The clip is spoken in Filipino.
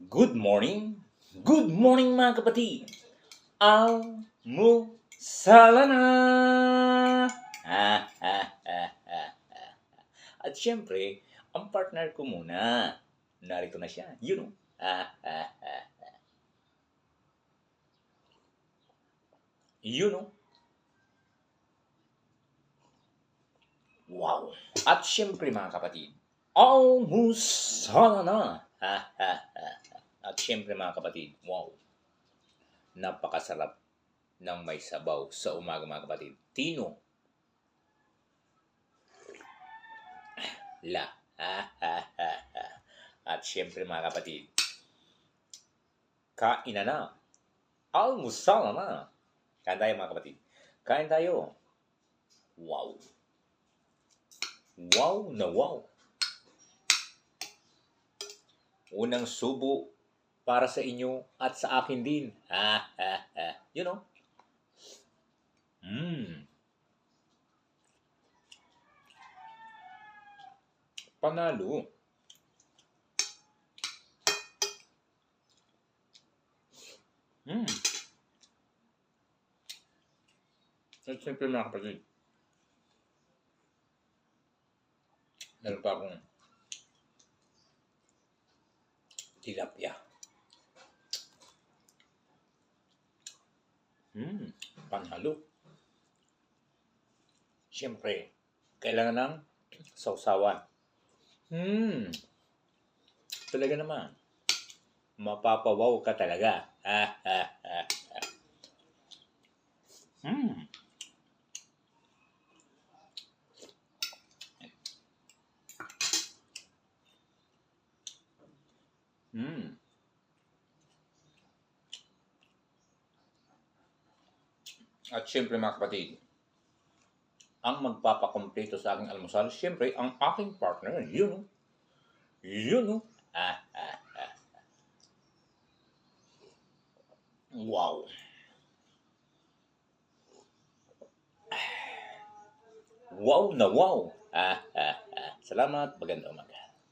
Good morning. Good morning mga kapatid. Almusala na. At syempre, ang partner ko muna. Narito na siya. You know. You know. Wow. At syempre mga kapatid, almusala na. At syempre mga kapatid, wow. Napakasarap ng may sabaw sa umaga mga kapatid. Tino. La. At syempre mga kapatid, kain na. Almusala na. Kain tayo mga kapatid. Kain tayo. Wow. Wow na wow. Unang subo para sa inyo at sa akin din. You know. Panalo. At siyempre mga kapatid, meron pa akong tilapia. Panalo. Siyempre, kailangan ng sausawan. Talaga naman. Mapapawaw ka talaga. At syempre mga kapatid, ang magpapakompleto sa aking almusal, syempre ang aking partner. You know. You know. Wow. Wow na wow. Salamat. Magandang umaga.